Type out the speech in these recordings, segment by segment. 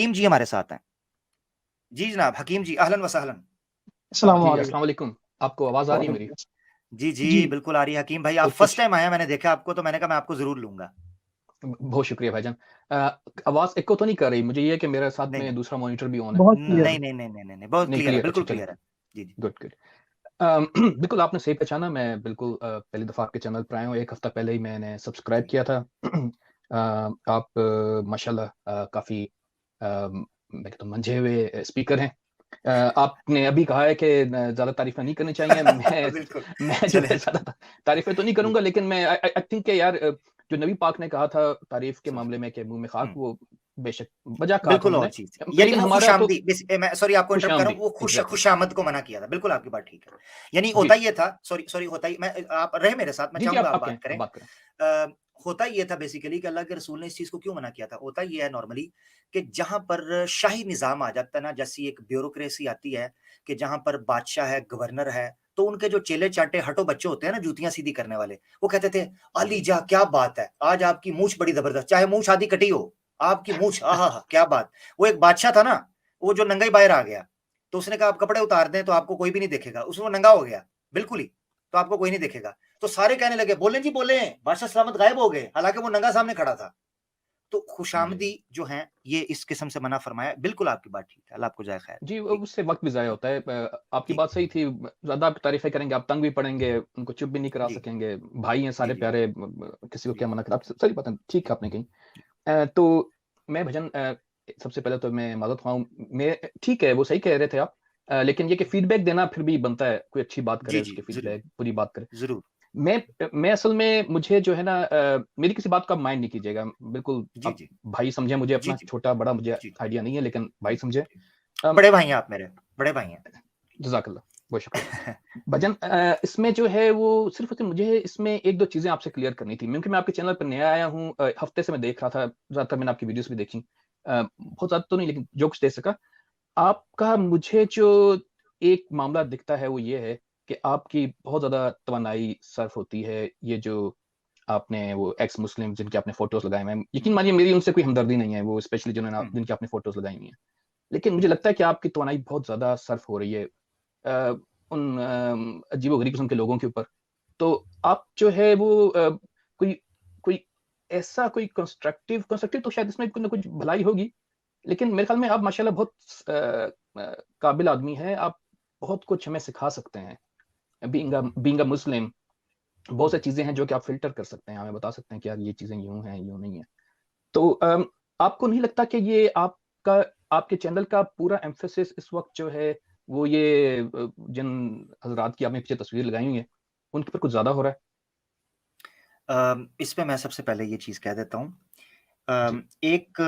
हकीम जी हमारे साथ हैं। जी जनाब, हकीम जी अहलन व सहलन। अस्सलाम जी अस्सलाम वालेकुम। आपको आवाज आ रही है मेरी? जी जी जी बिल्कुल आ रही है हकीम भाई। आप तो फर्स्ट कुछ टाइम आया, मैंने देखा आपको तो मैंने कहा मैं आपको जरूर लूंगा। बहुत शुक्रिया भाईजान। आवाज इको तो नहीं कर रही? मुझे ये है कि मेरे साथ नहीं में नहीं दूसरा मॉनिटर भी ऑन है। बहुत क्लियर नहीं नहीं नहीं नहीं नहीं, बहुत नहीं क्लियर है, क्लियर, बिल्कुल अच्छा चलें, क्लियर है। जी जी गुड गुड। बिल्कुल आपने सही पहचाना। मैं बिल्कुल पहली दफ़ा आपके चैनल पर आया हूँ। 1 हफ्ता पहले ही मैंने सब्सक्राइब किया था। आप माशाल्लाह काफ़ी मैं कहता हूँ मंझे हुए स्पीकर हैं। आपने अभी कहा है कि ज़्यादा तारीफ़ें नहीं करनी चाहिए। बिल्कुल। मैं जो चले है ज़्यादा तारीफ़ें तो नहीं जी करूँगा, लेकिन मैं आई थिंक कि यार जो नबी पाक ने कहा था तारीफ़ के सल्लल्लाहु मामले में कि मुँह में खाक, हम्म, वो बेशक बजा कहा था बिल्कुल और उन्होंने। चीज यानी लेकिन वो हमारा तो खुशामदी मैं सॉरी आपको इंटरप्ट कर रहा खुशामदी हूँ, वो एग्ज़ैक्टली। खुशामद को मना किया था। बिल्कुल आपकी बात ठीक है। यानी जी, होता ये था, सॉरी सॉरी होता ही, मैं आप रहे मेरे साथ, मैं जी, जी, चाहूंगा आप आप कहें, बात आप करें। बात करें। अ, होता ये था बेसिकली कि अल्लाह के रसूल ने इस चीज को क्यों मना किया था। होता ये है नॉर्मली कि जहां पर शाही निजाम आ जाता है ना, जैसी एक ब्यूरोक्रेसी आती है कि जहां पर बादशाह है, गवर्नर है, तो उनके जो चेले चाटे हटो बच्चे होते हैं ना, जूतियां सीधी करने वाले, वो कहते थे अली जा क्या बात है, आज आपकी मूछ बड़ी जबरदस्त, चाहे मूछ आधी कटी हो, आपकी मूछ आहा हा क्या बात। वो एक बादशाह था ना, वो जो नंगा ही बाहर आ गया, तो उसने कहा आप कपड़े उतार दें तो आपको कोई भी नहीं देखेगा, उसमें वो नंगा हो गया बिल्कुल ही, तो आपको कोई नहीं देखेगा। तो सारे कहने लगे बोले जी बोले, बादशाह सलामत गायब हो गए, हालांकि वो नंगा सामने खड़ा था। तो जी। खुशामदी जो है ये इस किस्म से मना फरमाया। बिल्कुल आपकी बात ठीक है, अल्लाह आपको जाए खैर। जी, जी उससे वक़्त भी ज़ाया होता है। आपकी जी बात सही थी। ज़्यादा आप तारीफ़ें करेंगे, आप तंग भी पड़ेंगे, उनको चुप भी नहीं करा जी सकेंगे। भाई हैं जी सारे जी प्यारे, किसी को जी क्या मना करा। आप सही बात है, ठीक है आपने कही। तो मैं भजन सबसे पहले तो मैं माज़रत ख़्वाह हूँ। मैं ठीक है, वो सही कह रहे थे आप। लेकिन ये कि फ़ीडबैक देना फिर भी बनता है, कोई अच्छी बात करे जी उसके जी जरूर फ़ीडबैक, बुरी बात करे। जरूर। मैं असल में मुझे जो है ना मेरी किसी बात का आप माइंड नहीं कीजिएगा। बिल्कुल जी आप जी भाई समझें मुझे, जी अपना जी छोटा-बड़ा मुझे जी आइडिया नहीं है, लेकिन भाई जी समझें। जी। अम, बड़े भाई हैं आप मेरे, बड़े भाई हैं। जज़ाकल्लाह, बहुत शुक्रिया। जी भजन इसमें जो है वो सिर्फ़ और सिर्फ़ मुझे इसमें 1-2 चीज़ें आपसे क्लियर करनी थी, क्योंकि मैं आपके चैनल पर नया आया हूँ। हफ़्ते से मैं देख रहा था, ज़्यादातर मैंने आपकी वीडियोज़ भी देखी। बहुत ज़्यादा तो नहीं, लेकिन जो कुछ देख सका। आपका मुझे जो एक मामला दिखता है वो ये है कि आपकी बहुत ज़्यादा तवानाई सर्फ़ होती है। ये जो आपने वो एक्स मुस्लिम जिनके आपने फ़ोटोज़ लगाए हुए हैं, यकीन मानिए मेरी उनसे कोई हमदर्दी नहीं है, वो स्पेशली जिन्होंने हम्म, जिनकी आपने फ़ोटोज़ लगाई हुई हैं। लेकिन मुझे हम्म, लगता है कि आपकी तवानाई बहुत ज़्यादा सर्फ़ हो रही है उन अजीबो-गरीब किस्म के लोगों के ऊपर। तो आप जो है वो कोई कोई ऐसा कोई कंस्ट्रक्टिव कंस्ट्रक्टिव तो शायद इसमें कुछ ना कुछ भलाई होगी, लेकिन मेरे ख़्याल में आप माशाल्लाह बहुत काबिल आदमी हैं। आप बहुत कुछ हमें सिखा सकते हैं। बीइंग अ मुस्लिम बहुत सी हम्म। चीज़ें हैं जो कि आप फ़िल्टर कर सकते हैं, हमें बता सकते हैं कि यार ये चीज़ें यूँ हैं, यूँ नहीं है। तो आपको नहीं लगता कि ये आपका आपके चैनल का पूरा एम्फेसिस इस वक़्त जो है वो ये जिन हज़रात की आपने पीछे तस्वीर लगाई हुई है, उनके ऊपर कुछ ज़्यादा हो रहा है? इस पे मैं सबसे पहले ये चीज़ कह देता हूँ। जी, एक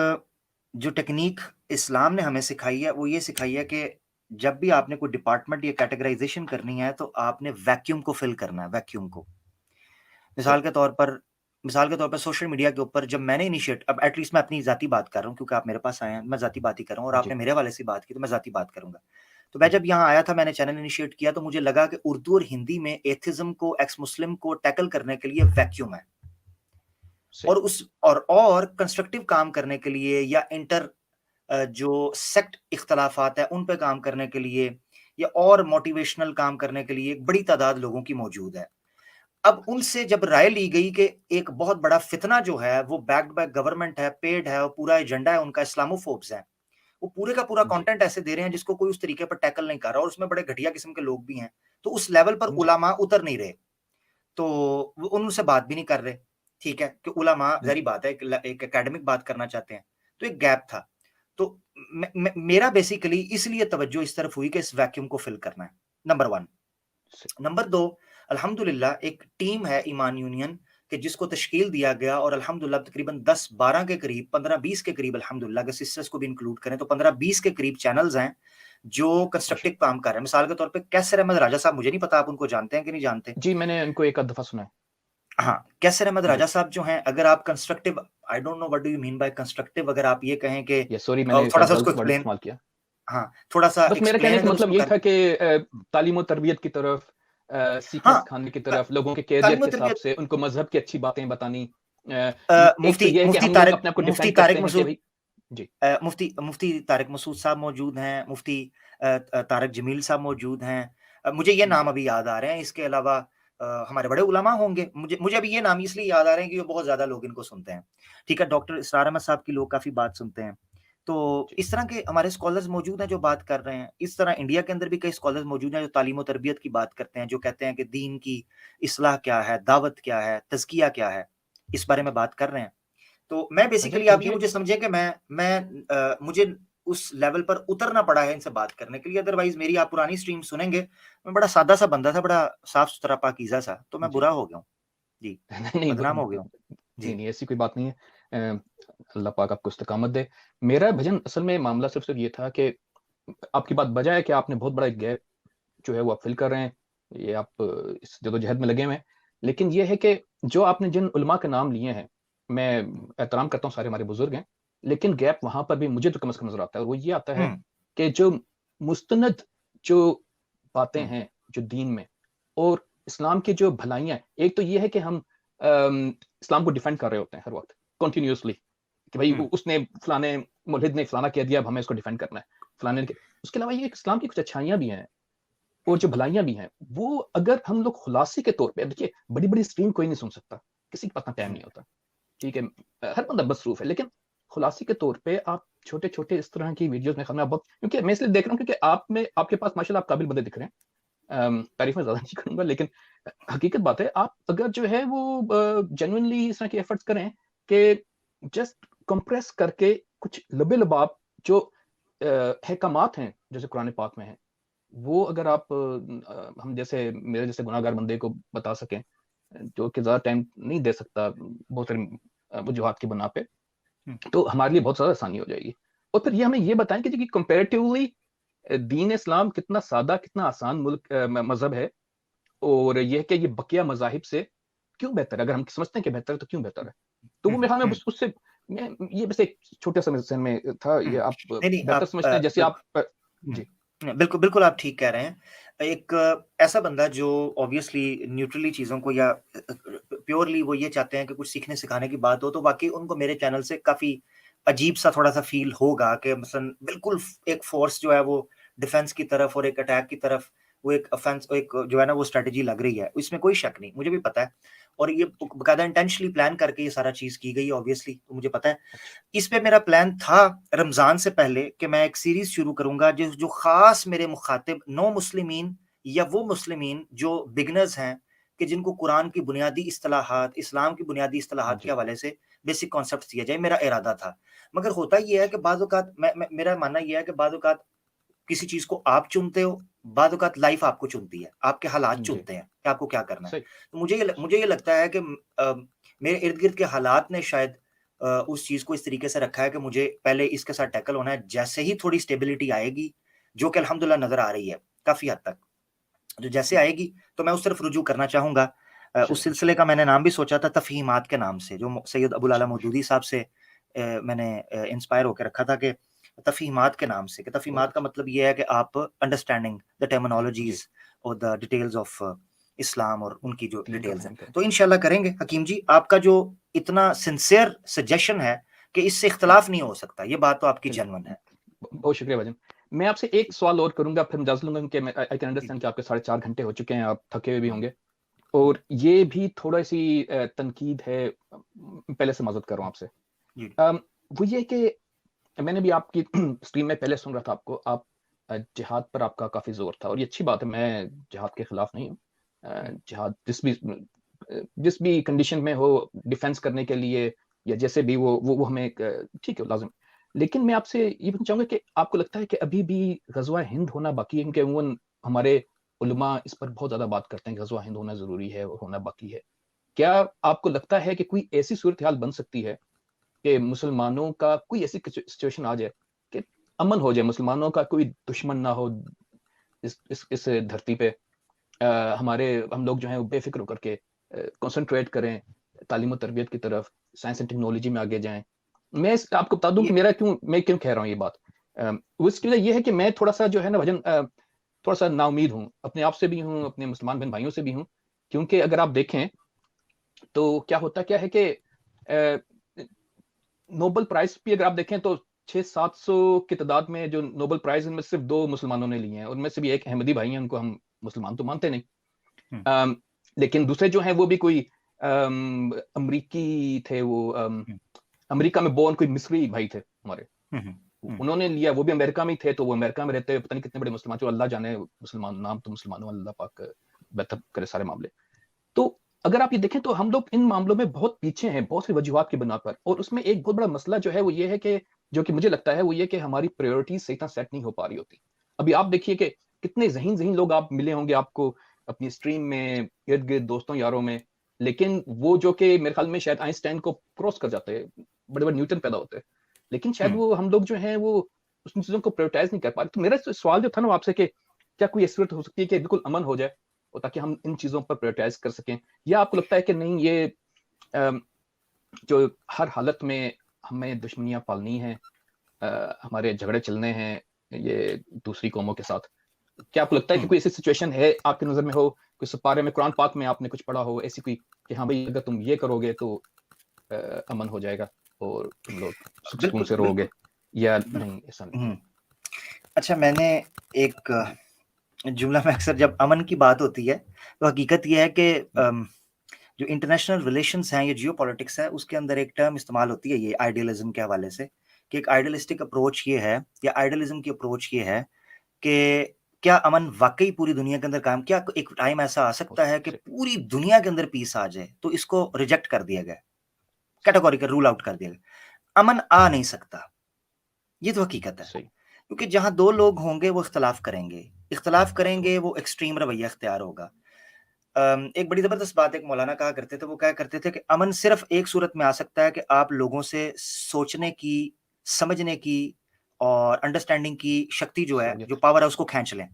जो टेक्नीक इस्लाम ने हमें सिखाई है, वो ये सिखाई है कि जब भी आपने कोई डिपार्टमेंट या कैटेगराइज़ेशन करनी है, तो आपने वैक्यूम को फ़िल करना है, वैक्यूम को। सही। मिसाल के तौर पर मिसाल के तौर पर सोशल मीडिया के ऊपर जब मैंने इनिशिएट अब एटलीस्ट मैं अपनी ज़ाती बात कर रहा हूँ क्योंकि आप मेरे पास आए हैं, मैं ज़ाती बात ही कर रहा हूँ और जी, आपने मेरे हवाले से बात की, तो मैं ज़ाती बात करूँगा। तो मैं जी, जब यहाँ आया था, मैंने चैनल इनिशिएट किया, तो मुझे लगा कि उर्दू और हिंदी में एथिज़्म को, एक्स मुस्लिम को टैकल करने के लिए वैक्यूम है। सही। और उस और कंस्ट्रक्टिव काम करने के लिए या जो सेक्ट इख्तलाफात है उन पे काम करने के लिए या और मोटिवेशनल काम करने के लिए एक बड़ी तादाद लोगों की मौजूद है। अब जी, उनसे जब राय ली गई कि एक बहुत बड़ा फितना जो है वो बैक्ड बाय गवर्नमेंट है, पेड है और पूरा एजेंडा है उनका, इस्लामोफोब्स है। वो पूरे का पूरा जी, कंटेंट ऐसे दे रहे हैं जिसको कोई उस तरीके पर टैकल नहीं कर रहा और उसमें बड़े घटिया किस्म के लोग भी हैं। तो उस लेवल पर जी, उलामा उतर नहीं रहे। तो वो उनसे बात भी नहीं कर रहे। ठीक है? कि उलमा ज़ाहिर जी, बात है एक एकेडमिक बात करना चाहते हैं। तो एक गैप था। तो मेरा बेसिकली इसलिए तवज्जो इस तरफ हुई कि इस वैक्यूम को फिल करना है, नंबर 1। सही। नंबर 2, अल्हम्दुलिल्लाह एक टीम है ईमान यूनियन कि जिसको तश्कील दिया गया और अल्हम्दुलिल्लाह तकरीबन 10-12 के करीब, 15-20 के करीब अल्हम्दुलिल्लाह अगर सिस्टर्स को भी इंक्लूड करें तो 15-20 के करीब चैनल्स हैं जो कंस्ट्रक्टिव माशाअल्लाह। काम कर रहे हैं। मिसाल के तौर पे कैसर अहमद राजा साहब, मुझे नहीं पता आप उनको जानते हैं कि नहीं जानते? जी, मैंने उनको एक आध दफ़ा सुना है। हाँ, कैसर अहमद जी, राजा साहब जो हैं, अगर आप constructive, I don't know what do you mean by constructive, अगर आप ये कहें कि या सॉरी मैंने शायद थोड़ा-सा उसको गलत वर्ड एक्सप्लेन, इस्तेमाल किया। हाँ, थोड़ा-सा बस मेरा कहने एक्सप्लेन का अगर मतलब उसको यही कर था कि तालीम और तरबियत की तरफ, हाँ, सीखने-सिखाने की त तरफ, लोगों के करियर तालीम के और हिसाब तरबियत। से उनको मज़हब की अच्छी बातें बतानी। अ, एक तो मुफ्ती ये है कि मुफ्ती हम लोग तारिक अपने आप को मुफ्ती डिफेंड तारिक करते हैं कि मसूद भई जी। मुफ्ती मुफ्ती तारिक मसूद साहब मौजूद हैं, मुफ्ती तारिक जमील साहब मौजूद हैं। मुझे ये नाम जी। अभी याद आ रहे हैं, इसके अलावा हमारे बड़े उलमा होंगे। मुझे मुझे अभी ये नाम इसलिए याद आ रहे हैं कि बहुत ज़्यादा लोग इनको सुनते हैं। ठीक है, डॉक्टर इसरार अहमद साहब की लोग काफ़ी बात सुनते हैं। तो जी। इस तरह के हमारे स्कॉलर्स मौजूद हैं जो बात कर रहे हैं। इस तरह इंडिया के अंदर भी कई स्कॉलर्स मौजूद हैं जो तालीम और तरबियत की बात करते हैं, जो कहते हैं कि दीन की इस्लाह क्या है, दावत क्या है, तज़किया क्या है, इस बारे में बात कर रहे हैं। तो मैं भजन बेसिकली आप ये मुझे मुझे समझिए कि मुझे उस लेवल पर उतरना पड़ा है इनसे बात करने के लिए, अदरवाइज़ मेरी आप पुरानी स्ट्रीम सुनेंगे, मैं बड़ा सादा-सा बंदा था, बड़ा साफ-सुथरा पाकीज़ा सा, तो मैं जी। बुरा हो गया हूँ। जी, नहीं, नहीं, बदनाम हो गया हूँ। नहीं, जी। नहीं, ऐसी कोई बात नहीं है। अल्लाह पाक आपको इस्तिकामत दे। मेरा भजन असल में मामला सिर्फ़ ये था कि आपकी बात बजा है कि आपने बहुत बड़ा एक गैप जो है वो आप फ़िल कर रहे हैं। ये आप इस जद्दोजहद में लगे हुए हैं। लेकिन ये है कि जो आपने जिन उलमा के नाम लिए हैं, मैं एहतराम करता हूँ, सारे हमारे बुज़ुर्ग हैं। लेकिन गैप वहाँ पर भी मुझे तो कम से कम नज़र आता है, और वो ये आता है हुँ, कि जो मुस्तनद जो बातें हुँ, हैं, जो दीन में और इस्लाम की जो भलाइयाँ हैं, एक तो ये है कि हम इस्लाम को डिफेंड कर रहे होते हैं हर वक़्त, कंटीन्यूअसली, कि भई हुँ, उसने फलाने मुल्हिद ने फलाना कह दिया, अब हमें इसको डिफेंड करना है। फलाने ने उसके अलावा ये इस्लाम की कुछ अच्छाइयाँ भी हैं और जो भलाइयाँ भी हैं, वो अगर हम लोग खुलासे के तौर पे, देखिए बड़ी-बड़ी स्ट्रीम कोई नहीं सुन सकता, किसी के पास इतना टाइम हुँ, नहीं होता, ठीक है? हर बंदा मसरूफ़ है, लेकिन खुलासे के तौर पे आप छोटे-छोटे इस तरह की वीडियोज़ में खाना बहुत, क्योंकि मैं इसलिए देख रहा हूँ क्योंकि आप में आपके पास माशाल्लाह आप काबिल बंदे दिख रहे हैं। तारीफ़ मैं ज़्यादा नहीं करूँगा, लेकिन हकीकत बात है, आप अगर जो है वो जेन्युइनली इस तरह के एफर्ट्स करें कि जस्ट कंप्रेस करके कुछ लबे-लबाब जो अहकामात हैं, जैसे कुरान पाक में हैं, वो अगर आप हम जैसे मेरे जैसे गुनाहगार बंदे को बता सकें, जो कि ज़्यादा टाइम नहीं दे सकता बहुत सारी वजूहात की बिना पे, हुँ, तो हमारे लिए बहुत ज़्यादा आसानी हो जाएगी। और फिर ये हमें ये बताएँ कि जी कि कंपैरेटिवली दीन इस्लाम कितना सादा, कितना आसान मुल्क म मज़हब है, और ये है कि ये बकिया मज़ाहिब से क्यों बेहतर है? अगर हम समझते हैं कि बेहतर है, तो क्यों बेहतर है? तो हुँ, वो मेरे ख़्याल में हुँ, बस उससे मैं ये बस एक छोटा-सा मेरे ज़हन में था, हुँ। ये आप नहीं, नहीं, बेहतर आप समझते हैं जैसे आप हुँ। जी, बिल्कुल, बिल्कुल आप ठीक कह रहे हैं। एक ऐसा बंदा जो ऑब्वियसली न्यूट्रली चीज़ों को या प्योरली वो ये चाहते हैं कि कुछ सीखने-सिखाने की बात हो, तो वाक़ई उनको मेरे चैनल से काफ़ी अजीब-सा थोड़ा-सा फ़ील होगा कि मसलन बिल्कुल एक फ़ोर्स जो है वो डिफेंस की तरफ और एक अटैक की तरफ, वो एक ऑफेंस एक जो है ना वो स्ट्रैटेजी लग रही है। इसमें कोई शक नहीं, मुझे भी पता है और ये जी, बाकायदा इंटेंशनली प्लान करके ये सारा चीज़ की गई है ऑब्वियसली, तो मुझे पता है। अच्छा, इस पे मेरा प्लान था रमज़ान से पहले कि मैं एक सीरीज़ शुरू करूँगा जो जो ख़ास मेरे मुख़ातिब नो मुस्लिमीन या वो मुस्लिमीन जो बिगिनर्स हैं कि जिनको कुरान की बुनियादी इस्तिलाहात, इस्लाम की बुनियादी इस्तिलाहात के जी, हवाले से बेसिक कॉन्सेप्ट्स दिया जाए, मेरा इरादा था। मगर होता ये है कि बाज़ औक़ात मैं मेरा मानना ये है कि बाज़ औक़ात किसी चीज़ को आप चुनते हो, बाद औक़ात लाइफ़ आपको चुनती है, आपके हालात जी, चुनते हैं कि आपको क्या करना है। सही, तो मुझे ये लगता है कि मेरे इर्द-गिर्द के हालात ने शायद उस चीज़ को इस तरीके से रखा है कि मुझे पहले इसके साथ टैकल होना है, जैसे ही थोड़ी स्टेबिलिटी आएगी, जो कि अल्हम्दुलिल्लाह नज़र आ रही है, काफ़ी हद तक। तो जैसे आएगी, तो मैं उस तरफ रुजू करना चाहूँगा। उस चलिए सिलसिले इंशाल्लाह, का मैंने नाम भी सोचा था तफ़हीमात के नाम से, जो सैयद अबुल आला चलिए मौदूदी माशाल्लाह, साहब से मैंने इंस्पायर होके रखा था कि तफ़हीमात के नाम से, कि बहुत तफ़हीमात का अच्छा, मतलब ये है कि आप अंडरस्टैंडिंग द जी, टर्मिनोलॉजीज़ और द डिटेल्स ऑफ इस्लाम और उनकी जो दीन का डिटेल्स हैं। फ़हम करें। तो इंशाअल्लाह करेंगे हकीम जी, आपका जो इतना सिंसियर सजेशन है कि इससे जी, इख्तिलाफ़ नहीं हो सकता, ये बात तो आपकी चलिए, जेन्युइन है। बहुत शुक्रिया भाईजान। मैं आपसे एक सवाल और करूँगा, फिर इजाज़त लूँगा, क्योंकि मैं आई कैन जी। अंडरस्टैंड कि आपके साढ़े 4 घंटे हो चुके हैं, आप थके हुए भी हुँ, होंगे। हुँ, और ये भी थोड़ा-सी तनकीद है, पहले से माज़रत कर रहा हूँ हुँ, आपसे। जी। अम, वो ये है कि मैंने भी आपकी स्ट्रीम में पहले सुन रहा था आपको, आप जिहाद पर आपका काफ़ी ज़ोर था, और ये अच्छी बात है, मैं जिहाद के खिलाफ नहीं हूँ। हुँ, जिहाद जिस भी कंडीशन में हो, डिफेंस करने के लिए या जैसे भी वो हमें एक ठीक है, लाज़िम। लेकिन मैं आपसे ये पूछना चाहूँगा कि आपको लगता है कि अभी भी ग़ज़वा हिंद होना बाकी है? क्योंकि अमूमन हमारे उलमा इस पर बहुत ज़्यादा बात करते हैं कि ग़ज़वा हिंद होना ज़रूरी है और होना बाकी है। क्या आपको लगता है कि कोई ऐसी सूरत-हाल बन सकती है कि मुसलमानों का कोई ऐसी सिचुएशन आ जाए कि अमन हो जाए, मुसलमानों का कोई दुश्मन ना हो इस धरती पे, हमारे हम लोग जो हैं वो बेफ़िक्र होकर के कंसंट्रेट करें तालीम और तरबियत की तरफ, साइंस एंड टेक्नोलॉजी में आगे जाएँ। आपको बता दूँ कि ये मैं क्यों कह रहा हूँ ये बात। उसकी वजह ये है कि मैं थोड़ा-सा जो है ना भजन, थोड़ा-सा नाउम्मीद हूँ, अपने आप से भी हूँ, अपने मुसलमान बहन-भाइयों से भी हूँ। क्योंकि अगर आप देखें, तो क्या है कि नोबेल प्राइज़ भी अगर आप देखें, तो 600-700 की तादाद में जो नोबेल प्राइज इनमें सिर्फ 2 मुसलमानों ने लिए हैं, उनमें से भी एक अहमदी भाई हैं, उनको हम मुसलमान तो मानते नहीं। लेकिन दूसरे जो हैं वो भी कोई अमरीकी थे, वो अमेरिका में बोर्न कोई मिस्री भाई थे हमारे, उन्होंने लिया, वो भी अमेरिका में ही थे, तो वो अमेरिका में रहते हुए पता नहीं कितने बड़े मुसलमान थे, अल्लाह जाने मुसलमान, नाम तो मुसलमानों, अल्लाह पाक बेहतर करे सारे मामले। तो अगर आप ये देखें तो हम लोग इन मामलों में बहुत पीछे हैं, बहुत सी वजूहात की बिना पर, और उसमें एक बहुत बड़ा मसला जो है वो ये है कि, जो कि मुझे लगता है वो ये कि हमारी प्रायोरिटीज सही तरह सेट नहीं हो पा रही होती। अभी आप देखिए कि कितने ज़हीन लोग आप मिले होंगे आपको अपनी स्ट्रीम में, इर्द गिर्द दोस्तों यारों में, लेकिन वो जो कि मेरे ख्याल में शायद आइंस्टाइन को क्रॉस कर जाते हैं, बड़े बड़े न्यूटन पैदा होते हैं, लेकिन शायद वो हम लोग जो हैं वो उन चीज़ों को प्रायोरिटाइज नहीं कर पा रहे। तो मेरा सवाल जो था ना आपसे कि क्या कोई ऐसी सूरत हो सकती है कि बिल्कुल अमन हो जाए, और ताकि हम इन चीज़ों पर प्रायोरिटाइज कर सकें, या आपको लगता है कि नहीं, ये जो हर हालत में हमें दुश्मनियां पालनी हैं, हमारे झगड़े चलने हैं ये दूसरी कौमों के साथ? क्या आपको लगता है कि कोई ऐसी सिचुएशन है आपकी नजर में हो, कोई सिपारे में, कुरान पाक में आपने कुछ पढ़ा हो, ऐसी कोई कि हाँ भाई अगर तुम ये करोगे तो अमन हो जाएगा और तुम लोग सुख सुकून से रहोगे, या नहीं ऐसा नहीं? अच्छा, मैंने एक जुमला में अक्सर जब अमन की बात होती है तो हकीकत ये है कि जो इंटरनेशनल रिलेशंस हैं, ये जियोपॉलिटिक्स है, उसके अंदर एक टर्म इस्तेमाल होती है ये आइडियलिज्म के हवाले से, कि एक आइडियलिस्टिक अप्रोच ये है, या आइडियलिज्म की अप्रोच ये है कि क्या अमन वाकई पूरी दुनिया के अंदर कायम, क्या एक टाइम ऐसा आ सकता है कि पूरी दुनिया के अंदर पीस आ जाए, तो इसको रिजेक्ट कर दिया गया, कैटेगोरिकल रूल आउट कर दिया गया। अमन आ नहीं सकता, ये तो हकीकत है, क्योंकि जहां दो लोग होंगे वो इख्तलाफ करेंगे, वो एक्सट्रीम रवैया इख्तियार होगा। एक बड़ी जबरदस्त बात एक मौलाना कहा करते थे, वो क्या करते थे कि अमन सिर्फ एक सूरत में आ सकता है कि आप लोगों से सोचने की, समझने की और अंडरस्टैंडिंग की शक्ति जो है, जो पावर है, उसको खींच लें।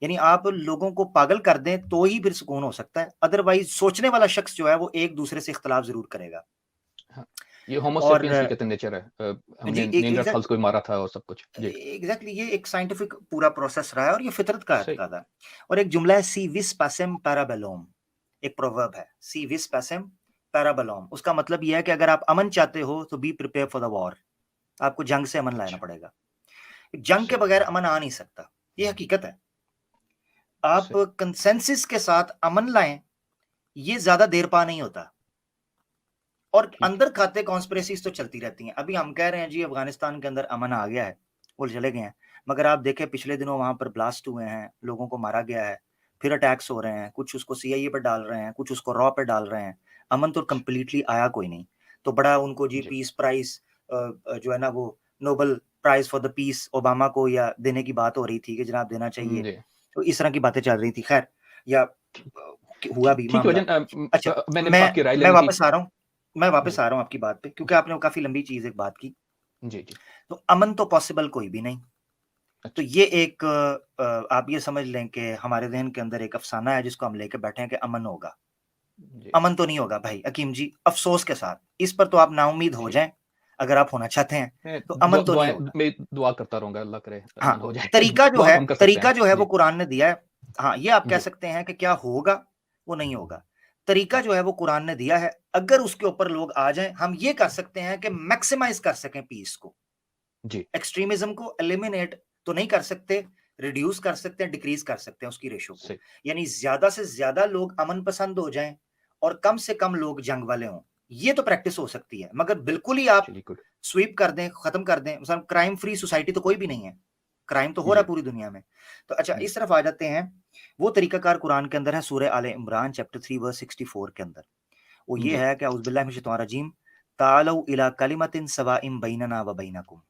यानी आप लोगों को पागल कर दें तो ही फिर सुकून हो सकता है, अदरवाइज सोचने वाला शख्स जो है वो एक दूसरे से इख्तलाफ जरूर करेगा। ये होमो सेपियंस की कहते हैं नेचर है, हमने नींडरथाल्स को मारा था और सब कुछ। एग्जैक्टली, ये एक साइंटिफिक पूरा प्रोसेस रहा है और ये फितरत का था। और एक जुमला है, सी विस पैसेम पैराबेलोम, एक प्रोवर्ब है, सी विस पैसेम पैराबेलोम। उसका मतलब यह है कि अगर आप अमन चाहते हो तो be prepare for the war, आपको जंग से अमन लाना पड़ेगा। जंग के बगैर अमन आ नहीं सकता, ये हकीकत है। आप कंसेंसस के साथ अमन लाएं, ये ज्यादा देर पा नहीं होता, और अंदर खाते कॉन्स्पिरेसीज तो चलती रहती हैं। अभी हम कह रहे हैं जी अफगानिस्तान के अंदर अमन आ गया है, वो चले गए हैं, मगर आप देखें पिछले दिनों वहां पर ब्लास्ट हुए हैं, लोगों को मारा गया है, फिर अटैक्स हो रहे हैं, कुछ उसको CIA पर डाल रहे हैं, कुछ उसको रॉ पे डाल रहे हैं। अमन तो कंप्लीटली आया कोई नहीं। तो बड़ा उनको जी पीस प्राइज जो है ना, वो Nobel prize for the peace Obama को या देने की बात हो रही थी कि जनाब देना चाहिए, तो इस तरह की बातें चल रही थी। खैर, या हुआ भी मामला। अच्छा, मैं वापस आ रहा हूँ, आपकी बात पे, क्योंकि आपने काफी लंबी चीज एक बात की। जी। तो अमन तो पॉसिबल कोई भी नहीं। तो ये एक आप ये समझ लें कि हमारे जहन के अंदर एक अफसाना है जिसको हम लेके बैठे हैं कि अमन होगा। अमन तो नहीं होगा भाई हकीम जी, अफसोस के साथ। इस पर तो आप नाउम्मीद हो जाएं अगर आप होना चाहते हैं, तो अमन तो नहीं होगा। मैं दुआ करता रहूंगा, अल्लाह करे अमन हो जाए। तरीका जो है वो कुरान ने दिया है। हाँ, ये आप कह सकते हैं कि क्या होगा, वो नहीं होगा। तरीका जो है वो कुरान ने दिया है, अगर उसके ऊपर लोग आ जाएं, हम ये कर सकते हैं कि मैक्सिमाइज कर सकें पीस को। एक्सट्रीमिज्म को एलिमिनेट तो नहीं कर सकते, रिड्यूस कर सकते हैं, डिक्रीज कर सकते हैं उसकी रेशो को। यानी ज्यादा से ज्यादा लोग अमन पसंद हो जाएं और कम से कम लोग जंग वाले हों, ये तो प्रैक्टिस हो सकती है। मगर बिल्कुल ही आप स्वीप कर दें, खत्म कर दें, मतलब क्राइम फ्री सोसाइटी तो कोई भी नहीं है, क्राइम तो हो रहा है पूरी दुनिया में। तो अच्छा, इस तरफ आ जाते हैं। वो तरीकाकार कुरान के अंदर है, सूरह आले इमरान चैप्टर 3 वर्स 64 के अंदर। वो ये है कि औज़ु बिल्लाहि मिनश शैतानिर रजीम, तालौ इला कलिमतिन सवाइम बैनना व बैनकुम।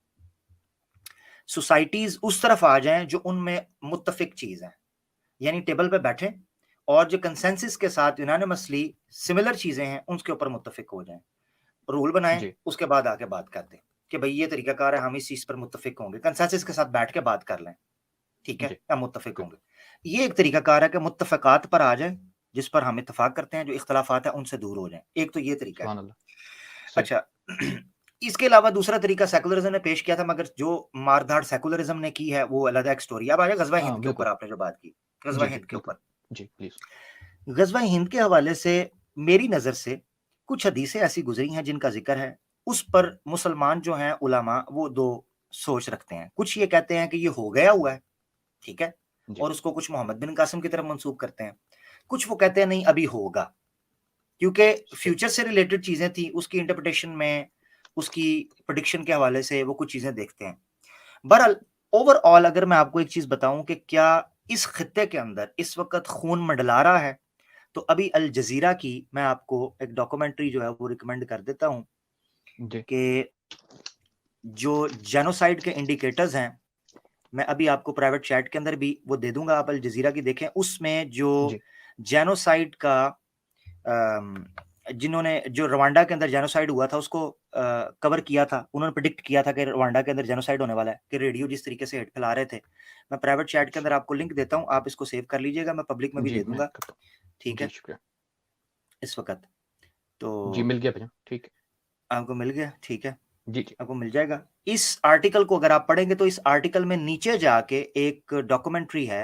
सोसाइटीज उस तरफ आ जाएं जो उनमें मुत्तफिक चीज है, यानी टेबल पे बैठे और जो कंसेंसस के साथ यूनानिमसली सिमिलर चीजें हैं उनके ऊपर मुत्तफिक हो जाएं, रूल बनाएं, उसके बाद आके बात करते हैं कि भाई ये तरीकाकार है, हम इस चीज पर मुत्तफिक होंगे, कंसेंसस के साथ बैठ के बात कर लें, ठीक है, हम मुत्तफिक होंगे। ये एक तरीकाकार है कि मुत्तफिकात पर आ जाए, जिस पर हम इत्तफाक करते हैं, जो इख्तलाफात है उनसे दूर हो जाएं। एक तो ये तरीका है। अच्छा, इसके अलावा दूसरा तरीका सेकुलरिज्म ने पेश किया था, मगर जो मारधाड़ सेकुलरिज्म ने की है वो अलग एक्सटोरी। अब आ जाए गजवा हिंद के ऊपर, आपने जो बात की गजवा हिंद के ऊपर, गजवा हिंद के हवाले से मेरी नजर से कुछ हदीसें ऐसी गुजरी हैं जिनका जिक्र है उस पर मुसलमान जो हैं उलमा वो दो सोच रखते हैं। कुछ ये कहते हैं कि ये हो गया हुआ है, ठीक है, जी, और उसको कुछ मोहम्मद बिन कासिम की तरफ मंसूब करते हैं। कुछ वो कहते हैं नहीं अभी होगा, क्योंकि सही। फ्यूचर से रिलेटेड चीजें थी, उसकी इंटरप्रिटेशन में, उसकी प्रेडिक्शन के हवाले से वो कुछ चीजें देखते हैं। बहरहाल ओवरऑल अगर मैं आपको एक चीज बताऊं कि क्या इस खित्ते के अंदर इस वक्त खून मंडला रहा है, तो अभी अल जजीरा की मैं आपको एक डॉक्यूमेंट्री जो है वो रिकमेंड कर देता हूं जी, कि जो जेनोसाइड के इंडिकेटर्स हैं, मैं अभी आपको प्राइवेट चैट के अंदर भी वो दे दूंगा, आप अल जजीरा की देखें। उसमें जो जी, जेनोसाइड का जिन्होंने जो रवांडा के अंदर जेनोसाइड हुआ था उसको कवर किया था, उन्होंने प्रिडिक्ट किया था कि रवांडा के अंदर जेनोसाइड होने वाला है, कि रेडियो जिस तरीके से हेट फैला रहे थे। मैं प्राइवेट चैट के अच्छा। अंदर आपको लिंक देता हूं, आप इसको सेव कर लीजिएगा, मैं पब्लिक में भी जी, दे मैं दूंगा, करता हूँ। ठीक जी, है, शुक्रिया। इस वक्त। तो जी, मिल गया भैया, ठीक है। आपको मिल गया, ठीक है, जी, जी, आपको मिल जाएगा। इस आर्टिकल को अगर आप पढ़ेंगे तो इस आर्टिकल में नीचे जाके एक डॉक्यूमेंट्री है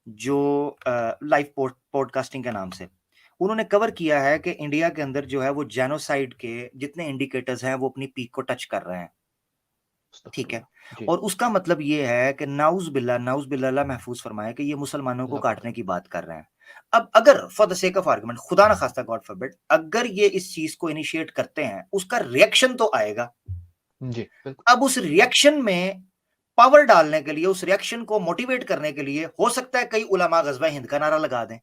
जो लाइव पॉडकास्टिंग के नाम से उन्होंने कवर किया है कि इंडिया के अंदर जो है वो जेनोसाइड के जितने इंडिकेटर्स हैं वो अपनी पीक को टच कर रहे हैं, ठीक है। अस्तगफुरुल्लाह। जी, और उसका मतलब ये है कि नाउज बिल्ला अल्लाह महफूज फरमाए कि ये मुसलमानों को जज़ाकल्लाह काटने की बात कर रहे हैं। अब अगर for the sake of argument, खुदा ना खास्ता गॉड फॉरबिड, अगर ये इस चीज को इनिशिएट करते हैं उसका रिएक्शन तो आएगा। खैर। जी, बिल्कुल, अब उस रिएक्शन में पावर डालने के लिए, उस रिएक्शन को मोटिवेट करने के लिए हो सकता है कई उलमा गजवा हिंद का नारा लगा दें।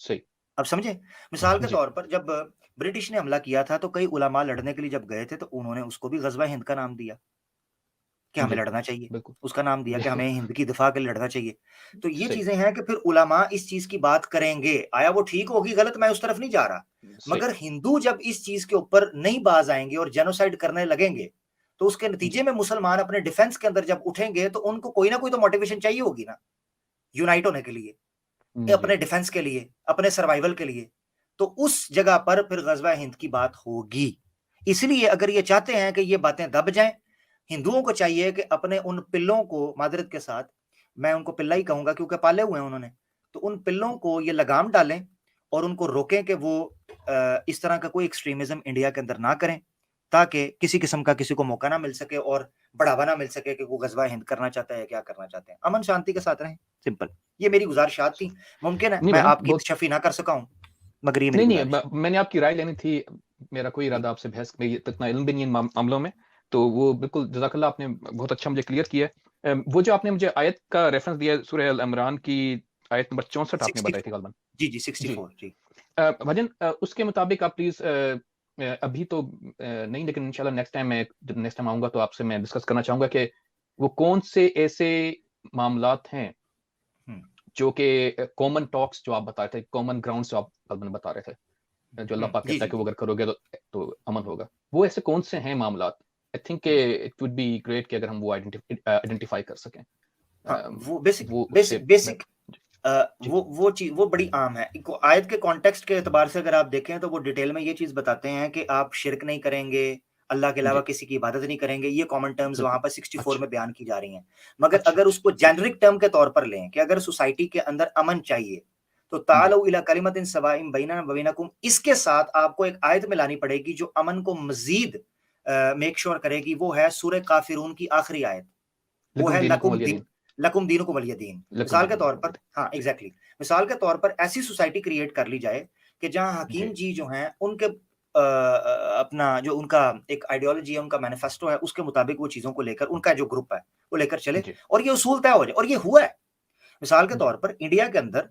सही। अब समझे, मिसाल के जी, तौर पर जब ब्रिटिश ने हमला किया था तो कई उलमा लड़ने के लिए जब गए थे तो उन्होंने उसको भी गजवा हिंद का नाम दिया कि हमें जी, लड़ना चाहिए, बिल्कुल। उसका नाम दिया कि जी, हमें हिंद की दिफा के लिए लड़ना चाहिए। तो ये सही, चीजें हैं कि फिर उलमा इस चीज की बात करेंगे, आया वो ठीक होगी गलत मैं उस तरफ नहीं जा रहा, सही। मगर हिंदू जब इस चीज के ऊपर नहीं बाज आएंगे और जेनोसाइड करने लगेंगे तो उसके जी, नतीजे में मुसलमान अपने डिफेंस के अंदर जब उठेंगे तो उनको कोई ना कोई तो मोटिवेशन चाहिए होगी ना, यूनाइट होने के लिए, जी, अपने डिफेंस के लिए, अपने सर्वाइवल के लिए। तो उस जगह पर फिर गजवा हिंद की बात होगी। इसलिए अगर ये चाहते हैं कि ये बातें दब जाएं, हिंदुओं को चाहिए कि अपने उन पिल्लों को, मादरत के साथ मैं उनको पिल्ला ही कहूंगा क्योंकि पाले हुए हैं उन्होंने, तो उन पिल्लों को ये लगाम डालें और उनको रोकें कि वो इस तरह का कोई एक्सट्रीमिज्म इंडिया के अंदर ना करें, ताकि किसी किस्म का किसी को मौका ना मिल सके और बढ़ावा ना मिल सके कि वो गजवा हिंद करना चाहता है, क्या करना चाहते हैं। अमन शांति के साथ रहें, सिंपल। ये मेरी गुजारिशात थी, मुमकिन है नहीं मैं भाईजान, आपकी बहुत तशफ़ी ना कर सका हूं, मगर ये मेरी नहीं, नहीं, गुजारिश है। मैंने आपकी राय लेनी थी। मेरा कोई जी इरादा आपसे बहस में, ये इतना इल्म भी नहीं है इन मामलों में। तो वो बिल्कुल जज़ाकल्लाह, आपने बहुत अच्छा मुझे क्लियर किया है। वो जो आपने मुझे आयत का रेफरेंस दिया, सूरह अल इमरान की आयत नंबर 64 आपने बताई थी 64, ग़ालिबन। जी जी जी। 64 जी। भाईजान, उसके मुताबिक आप प्लीज़, अभी तो नहीं, लेकिन इंशाल्लाह नेक्स्ट टाइम आऊँगा तो आपसे मैं डिस्कस करना चाहूँगा कि वो कौन से ऐसे मामलात हैं हम्म जो कि कॉमन टॉक्स जो आप बता रहे थे, कॉमन ग्राउंड्स जो आप ग़ालिबन बता रहे थे, जो अल्लाह पाक जी कहता है जी कि वो जी। अगर करोगे तो अमन होगा। वो ऐसे कौन से हैं मामलात? I think it would be great कि अगर हम वो आइडेंटिफाई कर सकें। हाँ, अम, वो बेसिक वो उससे बेसिक मैं बेसिक जी, वो चीज वो बड़ी आम है। आयत के कॉन्टेक्स्ट के एतबार से अगर आप देखें तो वो डिटेल में ये चीज बताते हैं कि आप शिरक नहीं करेंगे, अल्लाह के अलावा जी, किसी की इबादत नहीं करेंगे, ये कॉमन टर्म्स वहां बिल्कुल। पर 64 अच्छा, में बयान की जा रही हैं। मगर अच्छा, अगर अच्छा, उसको ठीक है। जेनरिक टर्म के तौर पर लें कि अगर सोसाइटी के अंदर अमन चाहिए तो जी, तालू इला कलिमतिन सवाइम बैना व बैनकुम, इसके साथ आपको एक आयत मिलानी पड़ेगी जो अमन को मजीद मेक श्योर करेगी। वो है सूरह काफिरून की आखिरी आयत, वो लकुम है दीनुकुम वलिय दीन, लकुम दीनुकुम वलिय दीन। लकुम मिसाल के तौर दीनुकुम वलिय पर, दीन। हाँ जी, एग्जैक्टली, मिसाल के तौर पर ऐसी सोसाइटी क्रिएट कर ली जाए कि जहां जी, हकीम जी जो हैं उनके अपना जो उनका एक आइडियोलॉजी है, उनका मैनिफेस्टो है, उसके मुताबिक वो चीजों को लेकर उनका जो ग्रुप है वो लेकर चले जी, और ये उसूल तय हो जाए। और ये हुआ है। मिसाल के जी, तौर पर इंडिया के अंदर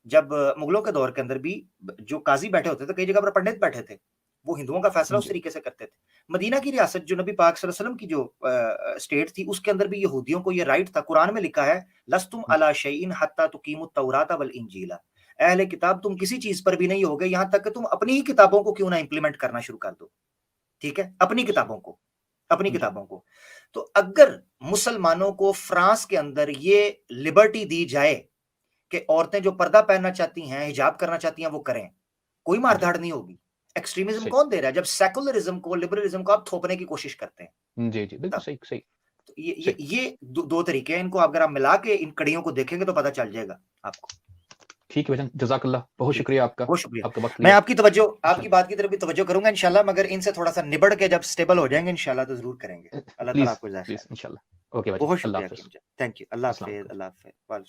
जब मुगलों के दौर के अंदर भी जो काजी बैठे होते थे, कई जगह पर पंडित बैठे थे, वो हिंदुओं का फैसला उस जी, तरीके से करते थे। मदीना की रियासत जो नबी पाक सल्लल्लाहु अलैहि वसल्लम की जो स्टेट थी, उसके अंदर भी यहूदियों को ये राइट था। कुरान में लिखा है, लस्तुम जी, अला शैइन हत्ता तुकीमुत तौरात वल इंजीला, अहले किताब तुम किसी चीज पर भी नहीं होगे यहां तक कि तुम अपनी ही किताबों को क्यों ना इंप्लीमेंट करना शुरू कर दो, ठीक है, अपनी सही, किताबों को, अपनी जी, किताबों को। तो अगर मुसलमानों को फ्रांस के अंदर ये लिबर्टी दी जाए कि औरतें जो पर्दा पहनना चाहती हैं, हिजाब करना चाहती हैं, वो करें, कोई जी, मार-धाड़ नहीं होगी। एक्सट्रीमिज़्म सही। कौन दे रहा है? जब सेकुलरिज़्म को, लिबरलिज़्म को आप थोपने की कोशिश करते हैं, जी, जी, बिल्कुल तब। सही, सही, तो ये ये सही। ये दो 2 तरीके हैं, इनको अगर आप मिला के इन कड़ियों को देखेंगे तो पता चल जाएगा आपको। ठीक है भाईजान, जज़ाकल्लाह, बहुत ठीक है, शुक्रिया आपका, बहुत शुक्रिया। आपका वक़्त मैं लिया। आपकी बात की इंशाल्लाह। तरफ भी तवज्जो करूँगा इंशाल्लाह, मगर इनसे थोड़ा-सा निबड़ के जब स्टेबल हो जाएँगे इंशाल्लाह तो ज़रूर करेंगे। अल्लाह ताला प्लीज़, आपको जज़ाए खैर। प्लीज़ इंशाल्लाह। ओके भाईजान, बहुत अल्लाह शुक्रिया हाफ़िज़। कीमत। Thank you. अल्लाह अस्सलाम हाफ़िज़, वालेकुम। अल्लाह हाफ़िज़। वाल